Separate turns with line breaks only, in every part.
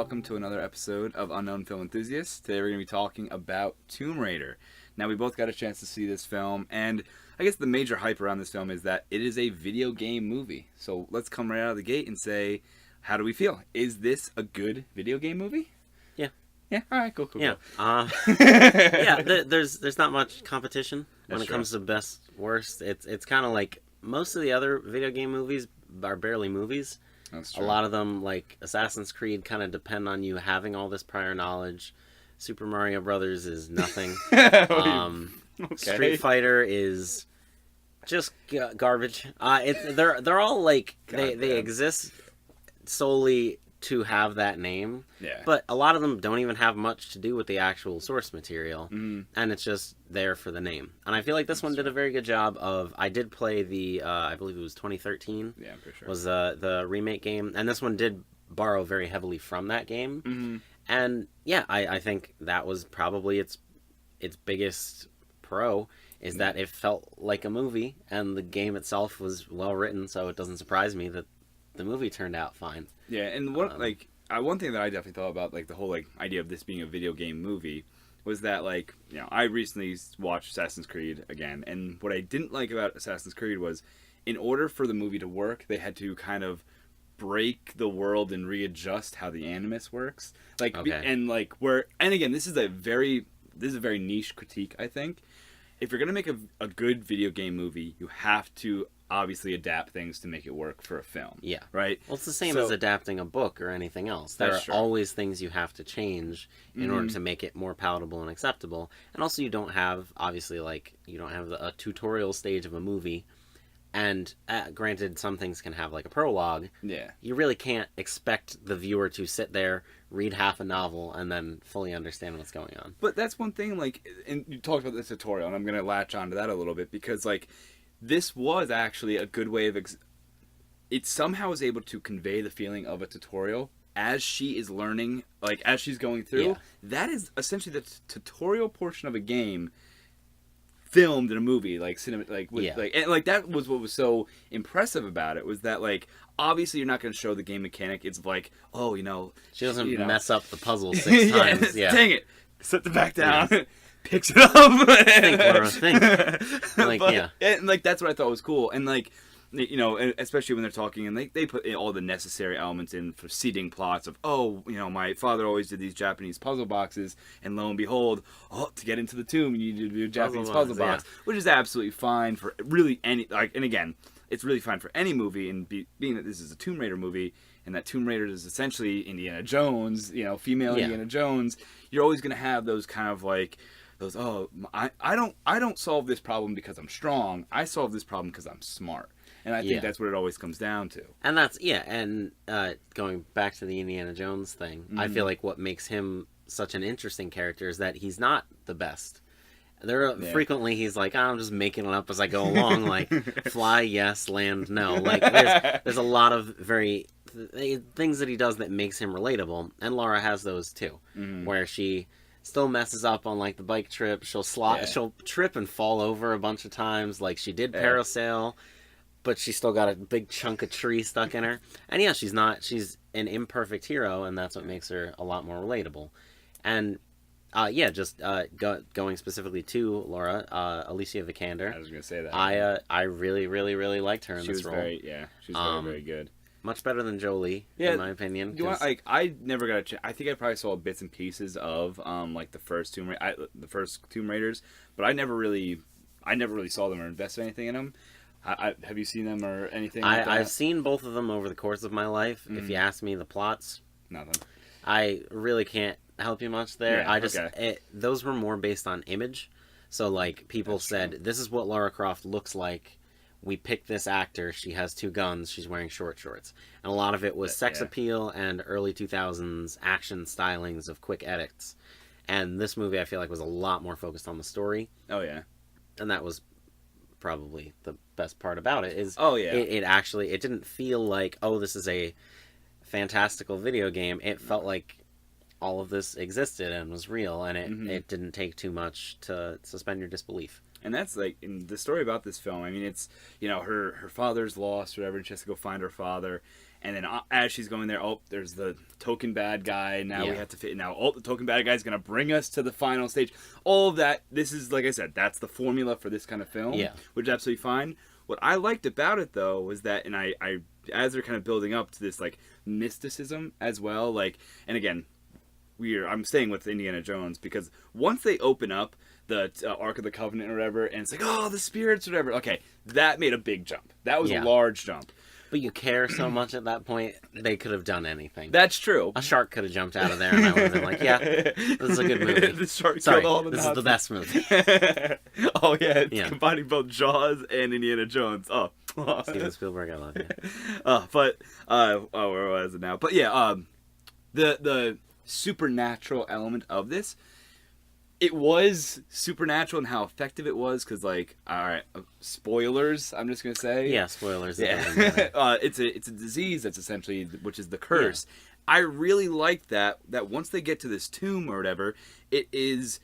welcome to another episode of Unknown Film Enthusiasts. Today we're going to be talking about Tomb Raider. Now, we both got a chance to see this film, and I guess the major hype around this film is that it is a video game movie. So let's come right out of the gate and say, how do we feel? Is this a good video game movie?
Yeah.
Yeah? Alright, cool.
Yeah. There's not much competition when it comes to best, worst. It's kind of like most of the other video game movies are barely movies.
That's
A
true.
lot of them, like Assassin's Creed, kind of depend on you having all this prior knowledge. Super Mario Brothers is nothing. Street Fighter is just garbage. They're all like they exist solely to have that name.
Yeah.
But a lot of them don't even have much to do with the actual source material, and it's just there for the name. And I feel like this one did a very good job of. I did play the I believe it was 2013.
Yeah, I'm pretty sure.
Was the remake game, and this one did borrow very heavily from that game.
Mm-hmm.
And yeah, I think that was probably its biggest pro is that it felt like a movie, and the game itself was well written, so it doesn't surprise me that the movie turned out fine.
Yeah, and one thing that I definitely thought about, like the whole idea of this being a video game movie, was that I recently watched Assassin's Creed again, and what I didn't like about Assassin's Creed was, in order for the movie to work, they had to kind of break the world and readjust how the animus works. And again, this is a very niche critique, I think. If you're gonna make a good video game movie, you have to obviously adapt things to make it work for a film.
Yeah.
Right?
Well, it's the same as adapting a book or anything else. There are always things you have to change in order to make it more palatable and acceptable. And also you don't have a tutorial stage of a movie. And granted, some things can have like a prologue.
Yeah.
You really can't expect the viewer to sit there, read half a novel, and then fully understand what's going on.
But that's one thing, and you talked about the tutorial, and I'm going to latch onto that a little bit, because, this was actually a good way of... It somehow is able to convey the feeling of a tutorial as she is learning, as she's going through. Yeah. That is essentially the tutorial portion of a game filmed in a movie, that was what was so impressive about it, was that, obviously you're not going to show the game mechanic. It's
she doesn't mess up the puzzle 6 times. Yeah.
Dang it. Set the back down. Yeah. Picks it up.
Think, Laura, think.
And, that's what I thought was cool. And, especially when they're talking, and they put in all the necessary elements in for seeding plots of, my father always did these Japanese puzzle boxes, and lo and behold, to get into the tomb, you need to do a Japanese puzzle box, which is absolutely fine for really any, and again, it's really fine for any movie, and being that this is a Tomb Raider movie, and that Tomb Raider is essentially Indiana Jones, female Indiana Jones, you're always going to have those kind of I don't solve this problem because I'm strong, I solve this problem because I'm smart. And I think that's what it always comes down to.
And going back to the Indiana Jones thing, I feel like what makes him such an interesting character is that he's not the best. Frequently he's like, I'm just making it up as I go along, fly, yes, land, no. There's a lot of very things that he does that makes him relatable, and Laura has those too, where she still messes up on the bike trip. She'll trip and fall over a bunch of times, she did parasail. But she's still got a big chunk of tree stuck in her. And yeah, she's an imperfect hero, and that's what makes her a lot more relatable. And going specifically to Laura, Alicia Vikander.
I was going to say that.
I really, really, really liked her in this role.
She was very, very good.
Much better than Jolie, in my opinion.
I never got a chance. I think I probably saw bits and pieces of the first Tomb Raiders, but I never really saw them or invested anything in them. Have you seen them or anything like that?
I've seen both of them over the course of my life. If you ask me the plots,
nothing.
I really can't help you much there.
Yeah,
those were more based on image. So people said, this is what Lara Croft looks like. We picked this actor. She has 2 guns. She's wearing short shorts. And a lot of it was sex appeal and early 2000s action stylings of quick edits. And this movie, I feel like, was a lot more focused on the story.
Oh, yeah.
And that was probably the best part about it is it didn't feel like, this is a fantastical video game. It felt like all of this existed and was real, and it didn't take too much to suspend your disbelief.
And that's like in the story about this film. I mean, it's, you know, her father's lost, or whatever, and she has to go find her father. And then as she's going there, oh, there's the token bad guy. Now we have to fit. Now, oh, the token bad guy is going to bring us to the final stage. All of that. This is, like I said, that's the formula for this kind of film.
Yeah.
Which is absolutely fine. What I liked about it, though, was that, and I as they're kind of building up to this, like, mysticism as well, like, and again, I'm staying with Indiana Jones, because once they open up the Ark of the Covenant or whatever, and it's like, oh, the spirits or whatever, okay, that made a big jump. That was a large jump.
But you care so much at that point, they could have done anything.
That's true.
A shark could have jumped out of there, and I would have been like, yeah, this is a good movie.
The shark
Sorry,
killed all the
this
Nazis.
is the best movie.
Oh, yeah, it's combining both Jaws and Indiana Jones. Oh.
Steven Spielberg, I love you.
Where was it now? But yeah, the supernatural element of this, it was supernatural in how effective it was, because, like, all right, spoilers, I'm just gonna say.
Yeah, spoilers.
Yeah. It's a disease that's essentially, which is the curse. Yeah. I really like that once they get to this tomb or whatever, it's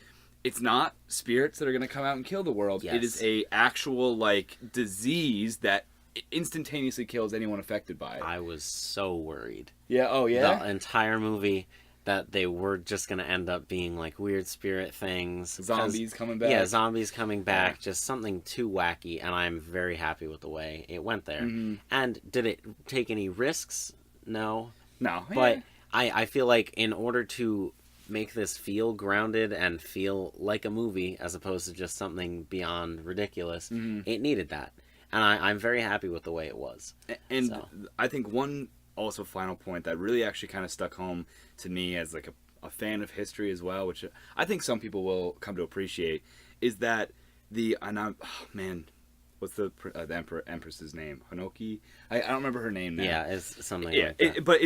not spirits that are gonna come out and kill the world. Yes. It is a actual, like, disease that instantaneously kills anyone affected by it.
I was so worried.
Yeah. Oh yeah.
The entire movie, that they were just going to end up being like weird spirit things.
Zombies coming back.
Yeah, zombies coming back. Yeah. Just something too wacky, and I'm very happy with the way it went there. Mm-hmm. And did it take any risks? No.
No.
But yeah. I feel like in order to make this feel grounded and feel like a movie as opposed to just something beyond ridiculous, it needed that. And I'm very happy with the way it was.
And I think one also final point that really actually kind of stuck home to me as like a fan of history as well, which I think some people will come to appreciate, is that what's the empress's name? Hanoki? I don't remember her name now.
Yeah, it's something like that.
But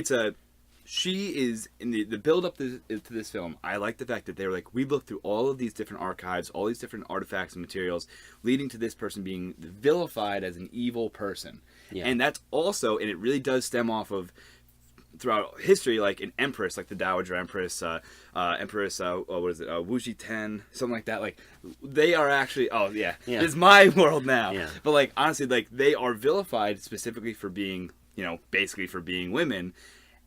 she is in the build up to this film. I like the fact that they were like, we looked through all of these different archives, all these different artifacts and materials, leading to this person being vilified as an evil person. Yeah. And that's also, and it really does stem off of throughout history, like an empress, like the Dowager Empress, Empress, what is it, Wu Ten, something like that. Like, they are actually, it's my world now. Yeah. But, like, honestly, like, they are vilified specifically for being, basically for being women.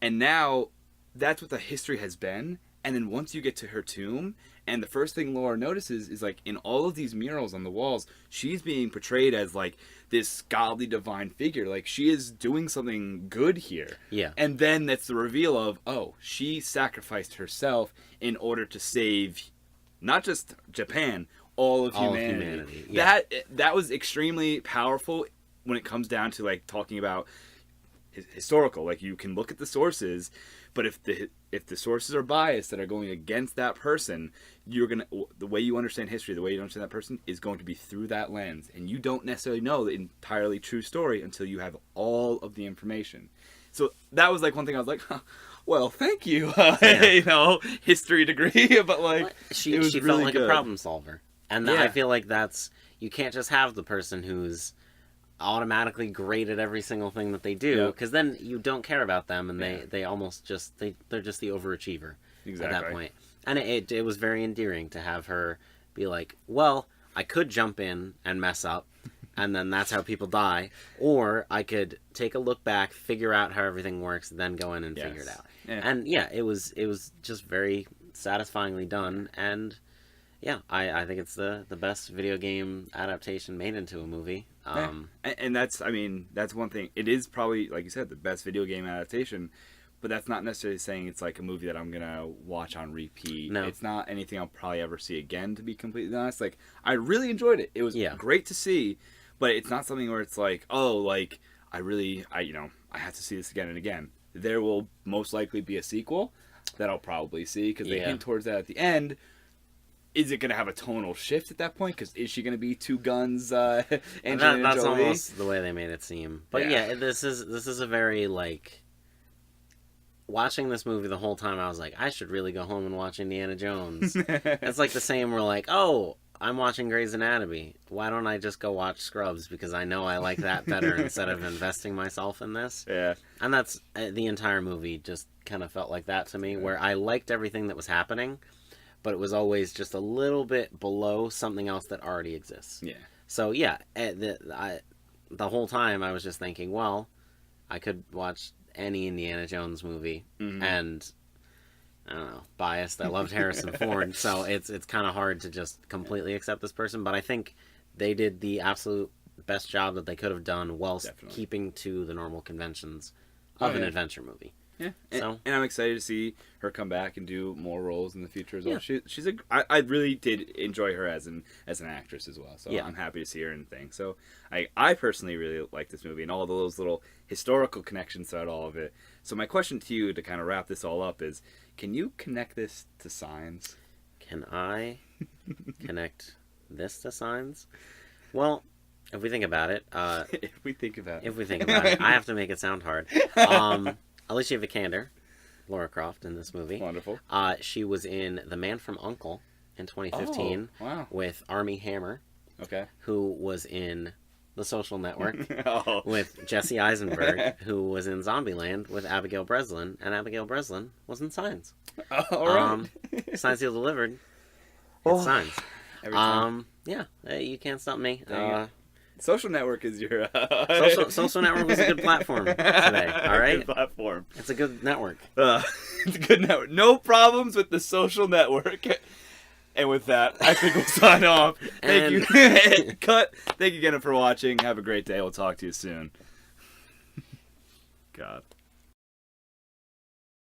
And now, that's what the history has been. And then once you get to her tomb, and the first thing Laura notices is, like, in all of these murals on the walls, she's being portrayed as, like, this godly divine figure. Like, she is doing something good here. Yeah. And then that's the reveal of, she sacrificed herself in order to save not just Japan, all of humanity. Yeah. That was extremely powerful when it comes down to, like, talking about historical. Like, you can look at the sources, but if the sources are biased that are going against that person, the way you understand history, the way you understand that person is going to be through that lens, and you don't necessarily know the entirely true story until you have all of the information. So that was like one thing I was like, well, thank you, history degree, but like
she felt like a problem solver, and I feel like you can't just have the person who's automatically great at every single thing that they do, because then you don't care about them, and they almost just they're just the overachiever at that point. And it was very endearing to have her be like, well, I could jump in and mess up, and then that's how people die, or I could take a look back, figure out how everything works, then go in and figure it out. And it was just very satisfyingly done, and I think it's the best video game adaptation made into a movie.
And that's one thing. It is probably, like you said, the best video game adaptation, but that's not necessarily saying it's like a movie that I'm gonna watch on repeat. No. It's not anything I'll probably ever see again, to be completely honest. Like, I really enjoyed it. It was great to see, but it's not something where it's like, I have to see this again and again. There will most likely be a sequel that I'll probably see, because they hint towards that at the end. Is it going to have a tonal shift at that point? Because is she going to be two guns, Angelina
That's
Jolie?
Almost the way they made it seem. But this is a very, like, watching this movie the whole time, I was like, I should really go home and watch Indiana Jones. It's like the same, we're like, I'm watching Grey's Anatomy. Why don't I just go watch Scrubs? Because I know I like that better instead of investing myself in this. Yeah. And that's, the entire movie just kind of felt like that to me, where I liked everything that was happening, but it was always just a little bit below something else that already exists.
Yeah.
So yeah, the whole time I was just thinking, well, I could watch any Indiana Jones movie, and I don't know, biased. I loved Harrison Ford, so it's kind of hard to just completely accept this person. But I think they did the absolute best job that they could have done, whilst keeping to the normal conventions of an adventure movie.
Yeah,
and
I'm excited to see her come back and do more roles in the future as well. Yeah. I really did enjoy her as an actress as well. So yeah. I'm happy to see her in things. So I personally really like this movie and all those little historical connections throughout all of it. So my question to you to kind of wrap this all up is, can you connect this to signs?
Can I connect this to signs? Well, if we think about it,
if we think about
it, I have to make it sound hard. Alicia Vikander, Lara Croft in this movie.
Wonderful.
She was in The Man from U.N.C.L.E. in 2015 with Armie Hammer.
Okay.
Who was in The Social Network with Jesse Eisenberg, who was in Zombieland with Abigail Breslin, and Abigail Breslin was in Signs.
All right.
Signs Heal Delivered. It's Signs.
Every time.
Yeah, you can't stop me.
Social Network is your...
Social Network was a good platform today, all right?
Good platform.
It's a good network.
It's a good network. No problems with the Social Network. And with that, I think we'll sign off. Thank you. Cut. Thank you again for watching. Have a great day. We'll talk to you soon. God.